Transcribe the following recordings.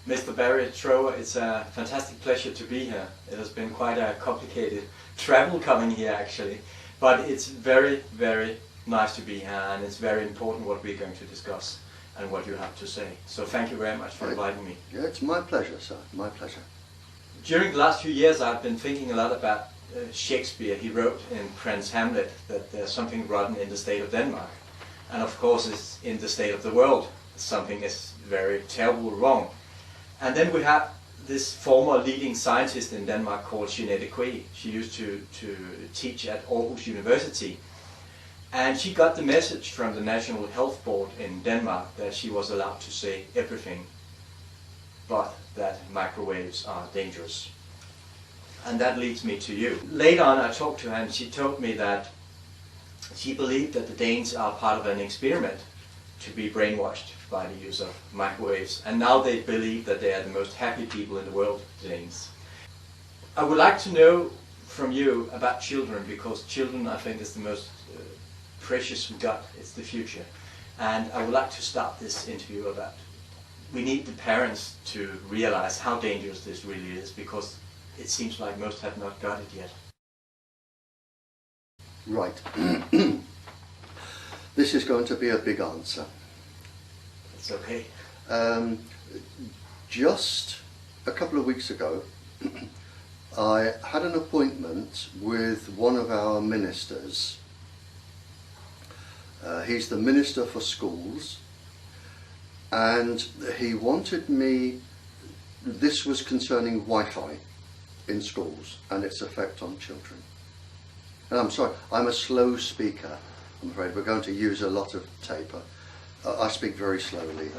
Mr. Barrie Trower, it's a fantastic pleasure to be here. It has been quite a complicated travel coming here actually, but it's very, very nice to be here, and it's very important what we're going to discuss and what you have to say. So thank you very much for inviting me. Yeah, it's my pleasure, sir, my pleasure. During the last few years I've been thinking a lot about Shakespeare. He wrote in Prince Hamlet that there's something rotten in the state of Denmark, and of course it's in the state of the world. Something is very terrible wrong. And then we have this former leading scientist in Denmark called Jeanette Quay. She used to teach at Aarhus University. And she got the message from the National Health Board in Denmark that she was allowed to say everything, but that microwaves are dangerous. And that leads me to you. Later on I talked to her and she told me that she believed that the Danes are part of an experiment to be brainwashed by the use of microwaves. And now they believe that they are the most happy people in the world, the Danes. I would like to know from you about children, because children I think is the most precious we got. It's the future. And I would like to start this interview about, we need the parents to realize how dangerous this really is, because it seems like most have not got it yet. Right. This is going to be a big answer. It's okay. Just a couple of weeks ago, I had an appointment with one of our ministers. He's the Minister for Schools, and he wanted me, this was concerning Wi-Fi in schools and its effect on children. And I'm sorry, I'm a slow speaker. I'm afraid we're going to use a lot of tape. I speak very slowly.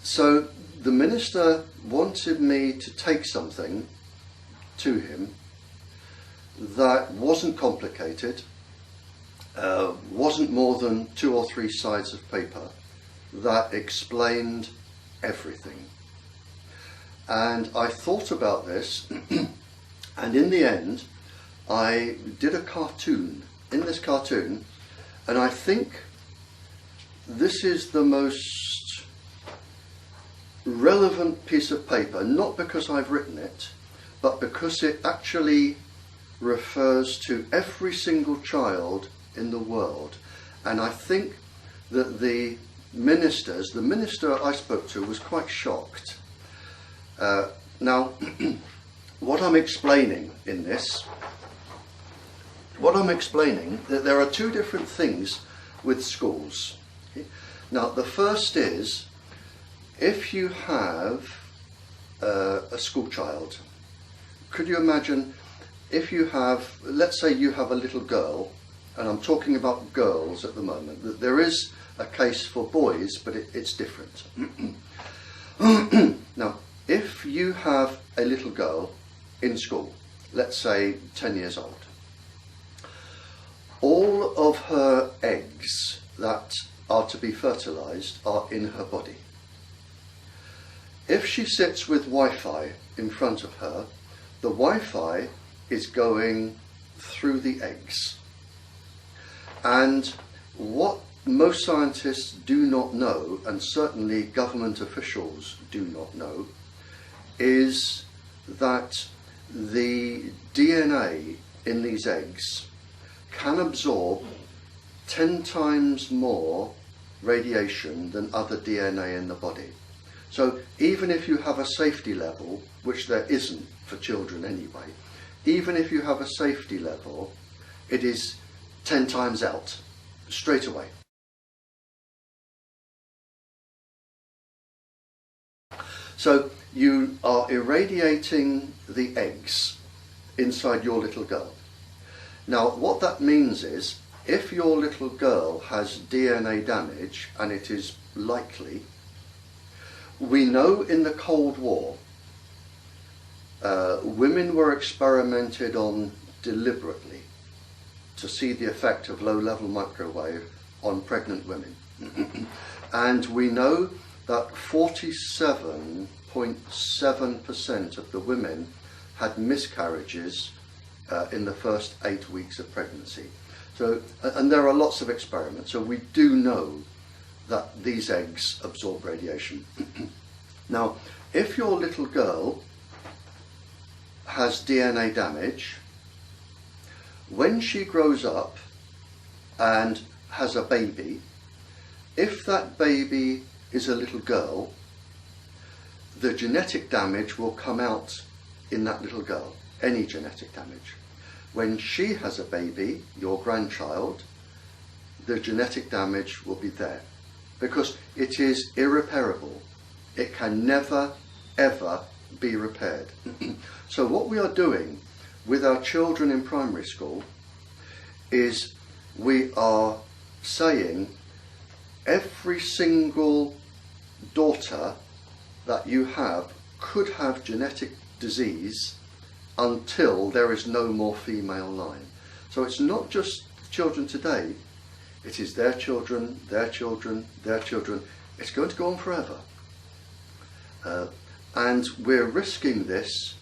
So the minister wanted me to take something to him that wasn't complicated, wasn't more than 2 or 3 sides of paper, that explained everything. And I thought about this, and in the end I did a cartoon. In this cartoon, and I think this is the most relevant piece of paper, not because I've written it, but because it actually refers to every single child in the world. And I think that the minister I spoke to was quite shocked. Now, what I'm explaining in this, that there are 2 different things with schools. Okay? Now, the first is, if you have a school child, could you imagine if you have, let's say you have a little girl, and I'm talking about girls at the moment, that there is a case for boys, but it's different. Now, if you have a little girl in school, let's say 10 years old, all of her eggs that are to be fertilized are in her body. If she sits with Wi-Fi in front of her, the Wi-Fi is going through the eggs. And what most scientists do not know, and certainly government officials do not know, is that the DNA in these eggs can absorb 10 times more radiation than other DNA in the body. So even if you have a safety level, which there isn't for children anyway, even if you have a safety level, it is 10 times out, straight away. So you are irradiating the eggs inside your little girl. Now, what that means is, if your little girl has DNA damage, and it is likely, we know in the Cold War, women were experimented on deliberately to see the effect of low-level microwave on pregnant women. And we know that 47.7% of the women had miscarriages in the first 8 weeks of pregnancy. So, and there are lots of experiments, so we do know that these eggs absorb radiation. Now, if your little girl has DNA damage, when she grows up and has a baby, if that baby is a little girl, the genetic damage will come out in that little girl, any genetic damage. When she has a baby, your grandchild, the genetic damage will be there, because it is irreparable. It can never, ever be repaired. So what we are doing with our children in primary school is we are saying every single daughter that you have could have genetic disease until there is no more female line. So it's not just children today, it is their children, their children, their children. It's going to go on forever. And we're risking this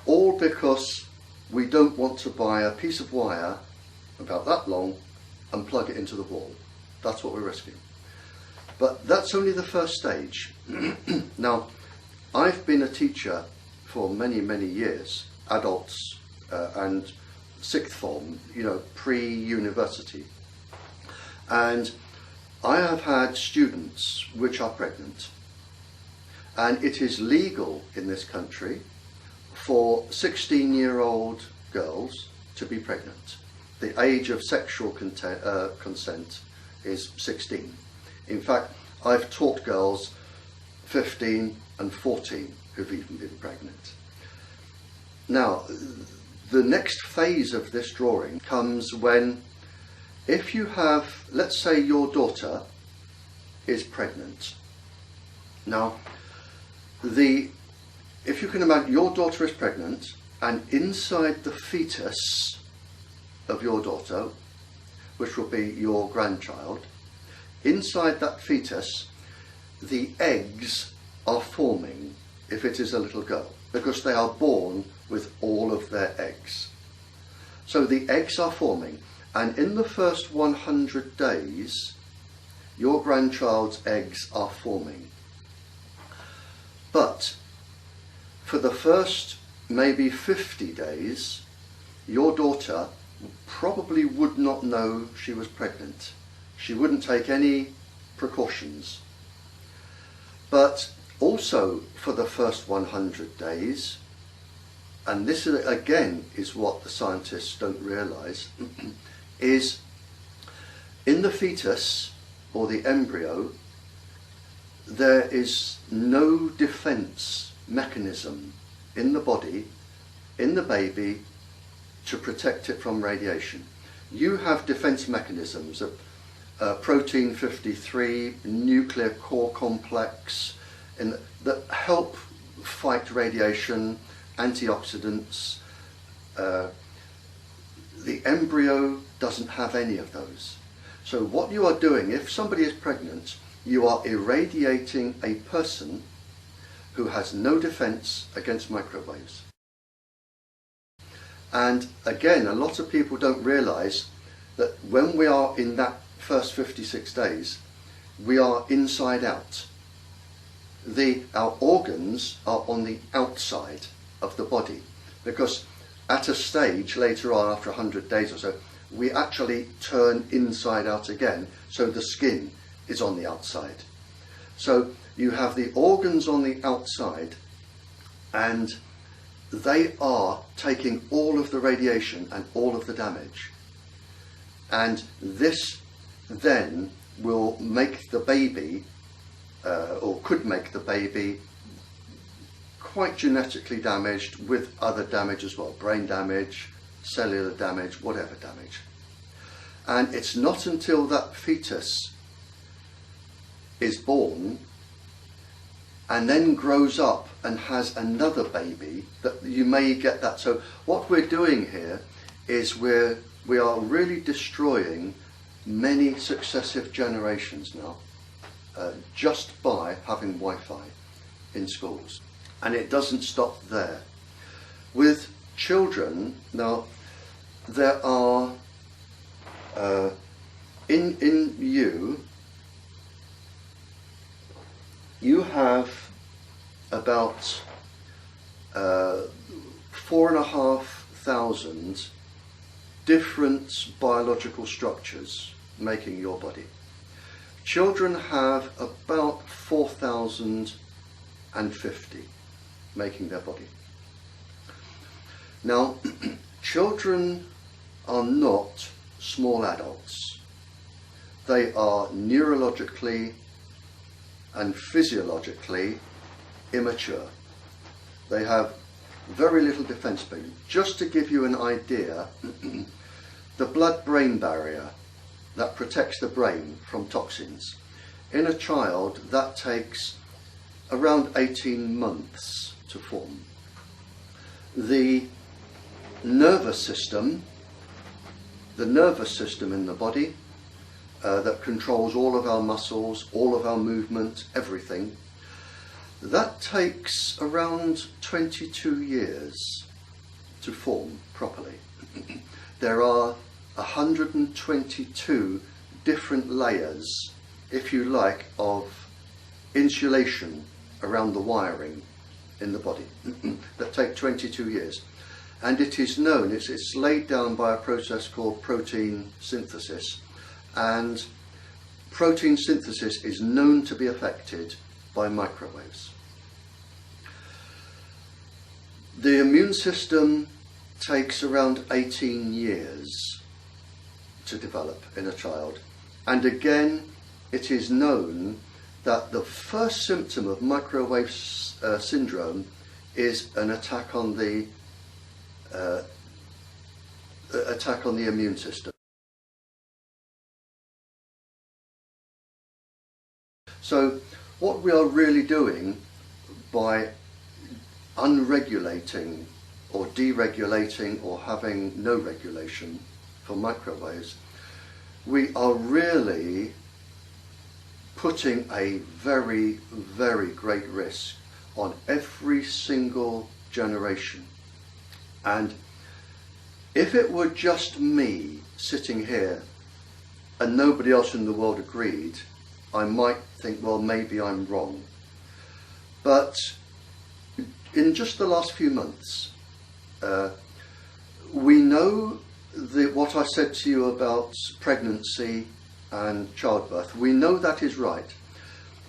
all because we don't want to buy a piece of wire about that long and plug it into the wall. That's what we're risking. But that's only the first stage. Now, I've been a teacher for many, many years, adults and sixth form, you know, pre-university. And I have had students which are pregnant. And it is legal in this country for 16-year-old girls to be pregnant. The age of sexual consent is 16. In fact, I've taught girls 15 and 14 who've even been pregnant. Now, the next phase of this drawing comes when, if you have, let's say your daughter is pregnant. Now, if you can imagine your daughter is pregnant, and inside the fetus of your daughter, which will be your grandchild, inside that fetus, the eggs are forming if it is a little girl, because they are born with all of their eggs. So the eggs are forming, and in the first 100 days, your grandchild's eggs are forming. But for the first maybe 50 days, your daughter probably would not know she was pregnant. She wouldn't take any precautions. But also for the first 100 days, and this is, again is what the scientists don't realise, is in the fetus or the embryo, there is no defence mechanism in the body, in the baby, to protect it from radiation. You have defence mechanisms of protein 53, nuclear core complex, that help fight radiation, antioxidants. The embryo doesn't have any of those. So what you are doing, if somebody is pregnant, you are irradiating a person who has no defence against microwaves. And again, a lot of people don't realise that when we are in that first 56 days, we are inside out. Our organs are on the outside of the body, because at a stage later on, after 100 days or so, we actually turn inside out again, so the skin is on the outside. So you have the organs on the outside, and they are taking all of the radiation and all of the damage. And this then will make the baby, or could make the baby, quite genetically damaged with other damage as well, brain damage, cellular damage, whatever damage. And it's not until that fetus is born and then grows up and has another baby that you may get that. So what we're doing here is we are really destroying many successive generations now, just by having Wi-Fi in schools. And it doesn't stop there. With children, now there are in you you have about 4,500 different biological structures making your body. Children have about 4,050 making their body. Now, children are not small adults. They are neurologically and physiologically immature. They have very little defense building. Just to give you an idea, the blood-brain barrier that protects the brain from toxins, in a child that takes around 18 months to form. The nervous system in the body that controls all of our muscles, all of our movement, everything, that takes around 22 years to form properly. There are 122 different layers, if you like, of insulation around the wiring in the body that take 22 years. And it is known, it's laid down by a process called protein synthesis, and protein synthesis is known to be affected by microwaves. The immune system takes around 18 years to develop in a child, and again it is known that the first symptom of microwave syndrome is an attack on the immune system. So what we are really doing by unregulating or deregulating or having no regulation for microwaves, we are really putting a very, very great risk on every single generation. And if it were just me sitting here and nobody else in the world agreed, I might think, well, maybe I'm wrong. But in just the last few months, we know what I said to you about pregnancy and childbirth. We know that is right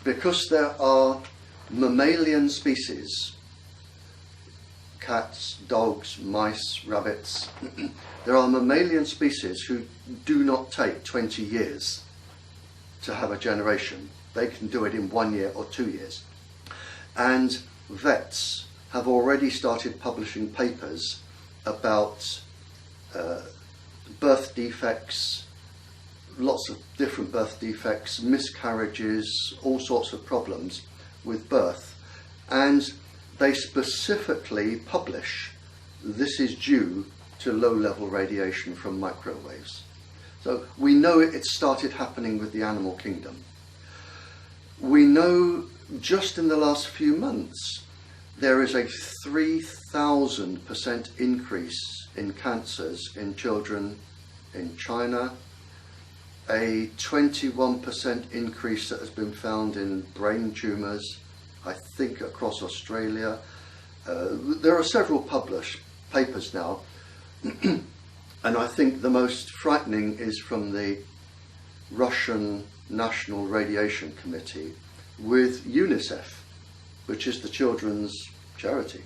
because there are mammalian species, cats, dogs, mice, rabbits. There are mammalian species who do not take 20 years to have a generation. They can do it in 1 year or 2 years. And vets have already started publishing papers about birth defects, lots of different birth defects, miscarriages, all sorts of problems with birth. And they specifically publish this is due to low-level radiation from microwaves. So we know it started happening with the animal kingdom. We know just in the last few months there is a 3,000% increase in cancers in children in China, a 21% increase that has been found in brain tumours, I think across Australia. There are several published papers now, and I think the most frightening is from the Russian National Radiation Committee with UNICEF, which is the children's charity.